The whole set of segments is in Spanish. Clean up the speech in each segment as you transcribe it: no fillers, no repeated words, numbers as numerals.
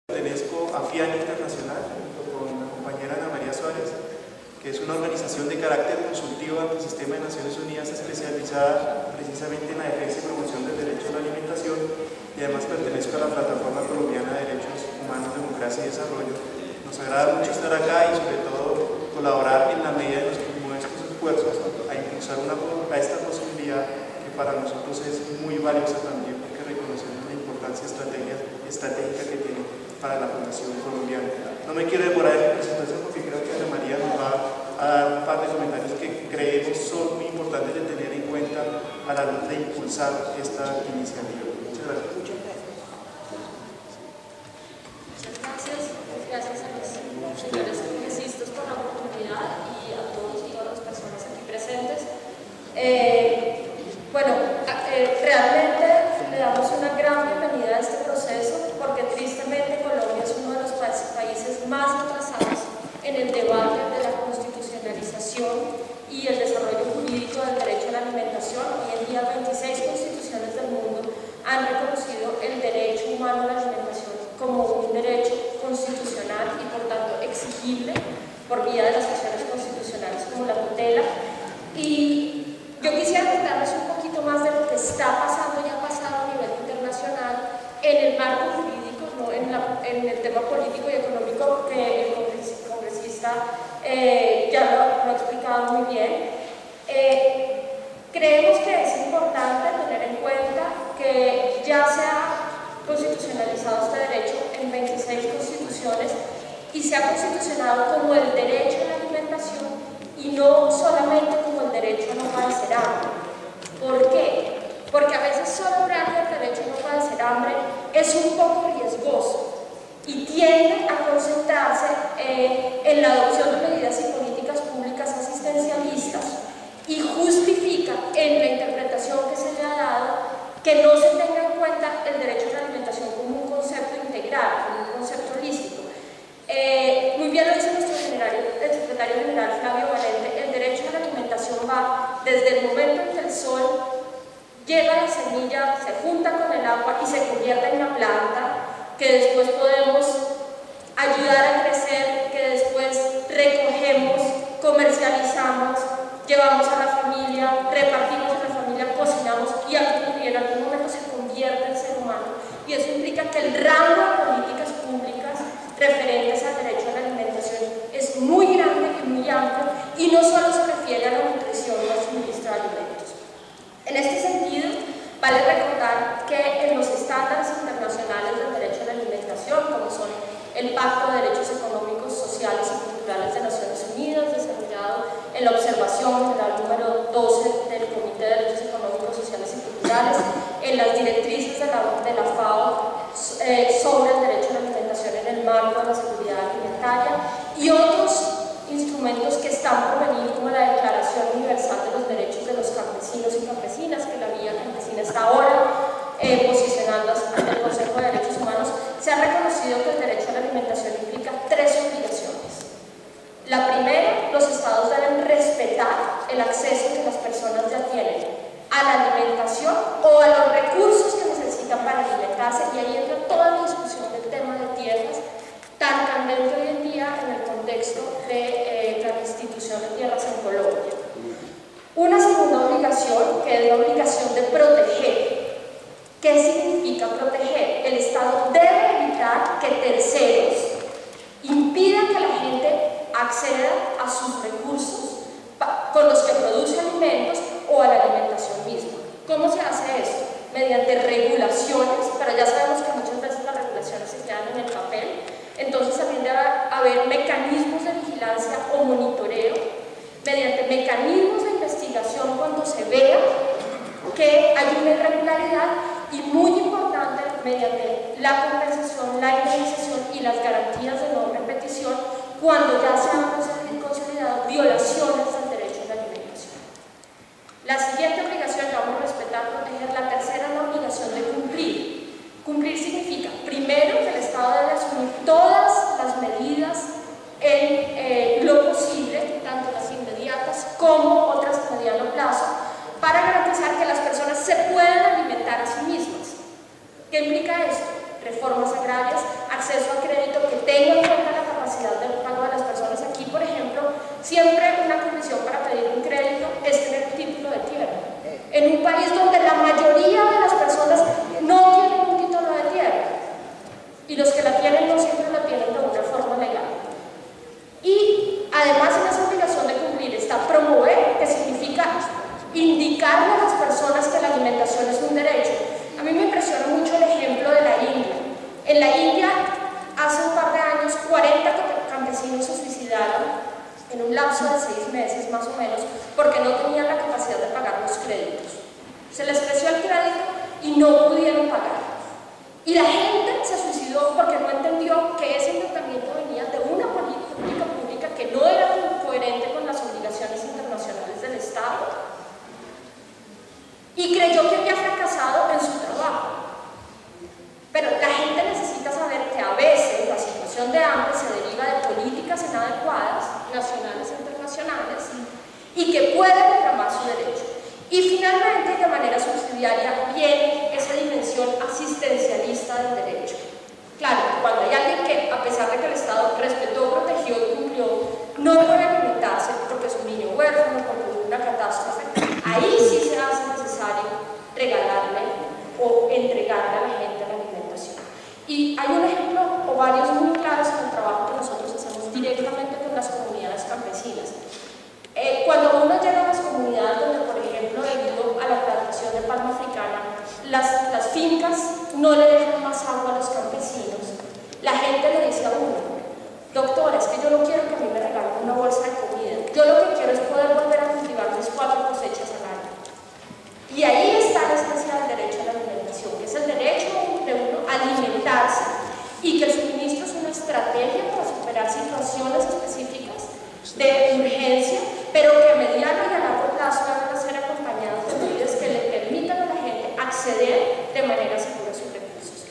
Pertenezco a FIAN Internacional, junto con la compañera Ana María Suárez, que es una organización de carácter consultivo ante el Sistema de Naciones Unidas especializada precisamente en la defensa y promoción del derecho a la alimentación, y además pertenezco a la Plataforma Colombiana de Derechos Humanos, Democracia y Desarrollo. Nos agrada mucho estar acá y sobre todo colaborar en la medida de nuestros modestos esfuerzos a impulsar esta posibilidad que para nosotros es muy valiosa también, porque reconocemos la importancia estratégica que tiene para la población colombiana. No me quiero demorar en mi presentación porque creo que Ana María nos va a dar un par de comentarios que creemos son muy importantes de tener en cuenta a la hora de impulsar esta iniciativa. Muchas gracias. Muchas gracias a los señores congresistas por la oportunidad y a todos y todas las personas aquí presentes. Realmente le damos una gran bienvenida a este proceso porque tristemente Colombia es uno de los países más atrasados en el debate de la constitucionalización y el desarrollo jurídico del derecho a la alimentación. Hoy en día 26 constituciones del mundo han reconocido el derecho humano a la alimentación como un derecho constitucional y por tanto exigible por vía de las acciones constitucionales como la tutela. Y yo quisiera contarles un poquito más de lo que está pasando y ha pasado a nivel internacional en el marco jurídico, no en el tema político y económico que el congresista ya lo ha explicado muy bien. Creemos que es importante tener en cuenta que ya se ha constitucionalizado este derecho en 26 constituciones y se ha constitucionado como el derecho a la alimentación y no solamente como el derecho a no padecer hambre. ¿Por qué? Porque a veces solo hablar del derecho a no padecer hambre es un poco riesgoso y tiende a concentrarse en la adopción de medidas y políticas públicas asistencialistas y justifica en la interpretación que se le ha dado que no se tenga en cuenta el derecho a la alimentación como un concepto integral, como un concepto holístico. Muy bien lo dice nuestro secretario general Flavio Valente, el derecho a la alimentación va desde el momento en que el sol llega a la semilla, se junta con el agua y se convierte en una planta que después podemos ayudar a crecer, que después recogemos, comercializamos, llevamos a la familia, repartimos a la familia, cocinamos y en algún momento se convierte en ser humano. Y eso implica que el rango de políticas públicas referentes al derecho a la alimentación es muy grande y muy amplio y no solo se refiere a la nutrición o al suministro de alimentos. En este sentido, vale recordar que en los estándares internacionales del derecho a la alimentación, como son el Pacto de Derechos Económicos, Sociales y Culturales de Naciones Unidas, desarrollado en la observación general número 12 del Comité de Derechos Económicos, Sociales y Culturales, en las directrices de la FAO sobre el derecho a la alimentación en el marco de la seguridad alimentaria y otros instrumentos que están por venir, como la Declaración Universal de los Derechos de los Campesinos y Campesinas, que la Vía Campesina está ahora posicionando ante el Consejo de Derechos Humanos. Se ha reconocido que el derecho a la alimentación implica tres obligaciones. La primera, los estados deben respetar el acceso que las personas ya tienen a la alimentación o a los recursos que necesitan para alimentarse, y ahí entra toda la discusión del tema de tierras, tan candente hoy en día en el contexto de la restitución de tierras en Colombia. Una segunda obligación, que es la obligación de proteger. ¿Qué significa proteger? El Estado debe evitar que terceros impidan que la gente acceda a sus recursos con los que produce alimentos o a la alimentación misma. ¿Cómo se hace esto? Mediante regulaciones, pero ya sabemos que muchas veces las regulaciones se quedan en el papel. Entonces también debe haber mecanismos de vigilancia o monitoreo, mediante mecanismos de investigación cuando se vea que hay una irregularidad y, muy importante, mediante la compensación, la indemnización y las garantías de no repetición cuando ya se han consolidado violaciones del derecho a la alimentación. La siguiente obligación, la vamos a respetar, proteger. La tercera es la obligación de cumplir. Cumplir significa, primero, que el Estado debe asumir todas las medidas en lo posible, tanto las inmediatas como otras a mediano plazo, para garantizar que las personas se puedan alimentar a sí mismas. ¿Qué implica esto? Reformas agrarias, acceso a los que la tienen no siempre la tienen de una forma legal. Y además en esa obligación de cumplir está promover, que significa indicarle a las personas que la alimentación es un derecho. A mí me impresiona mucho el ejemplo de la India. En la India, hace un par de años, 40 campesinos se suicidaron en un lapso de 6 meses más o menos, porque no tenían la capacidad de pagar los créditos. Se les creció el crédito y no pudieron pagar. Y la gente se suicidó porque no entendió que ese endeudamiento venía de una política pública que no era coherente con las obligaciones internacionales del Estado y creyó que había fracasado en su trabajo. Pero la gente necesita saber que a veces la situación de hambre se deriva de políticas inadecuadas, nacionales e internacionales, y que puede reclamar su derecho. Y finalmente, de manera subsidiaria, viene esa dimensión asistencialista del derecho. Claro, cuando hay alguien que, a pesar de que el Estado respetó, protegió y cumplió, no puede alimentarse porque es un niño huérfano, porque hubo una catástrofe, ahí sí se hace necesario regalarle o entregarle a la gente la alimentación. Y hay un ejemplo o varios muy claros en el trabajo que nosotros hacemos directamente con las comunidades campesinas. Cuando uno llega a las comunidades donde, por ejemplo, debido a la plantación de palma africana, las fincas no le dejan más agua a los campesinos, la gente le dice a uno: doctora, es que yo no quiero que a mí me regalen una bolsa de comida, yo lo que quiero es poder volver a cultivar mis 4 cosechas al año. Y ahí está la esencia del derecho a la alimentación, que es el derecho de uno a alimentarse, y que el suministro es una estrategia para superar situaciones específicas de urgencia, pero que a mediano y a largo plazo van a ser acompañadas de medidas que le permitan a la gente acceder de manera segura a sus recursos.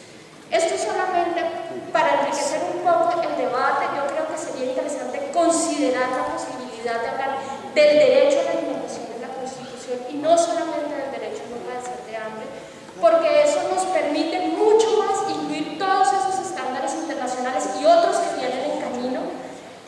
Esto solamente para enriquecer un poco el debate. Yo creo que sería interesante considerar la posibilidad de hablar del derecho a la alimentación en la Constitución y no solamente del derecho a no padecer de hambre, porque eso nos permite mucho más incluir todos esos estándares internacionales y otros que vienen en camino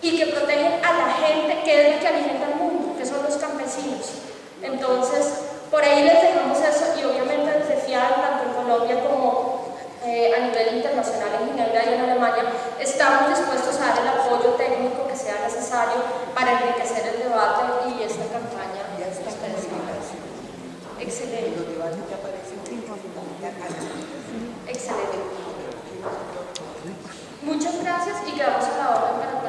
y que protegen a la gente que es la que alimenta al mundo, que son los campesinos. Entonces, por ahí les dejamos eso, y obviamente desde FIAL, tanto en Colombia como a nivel internacional en Ginebra y en Alemania, estamos dispuestos a dar el apoyo técnico que sea necesario para enriquecer el debate y esta campaña. Excelente. Excelente. Muchas gracias y quedamos a la orden para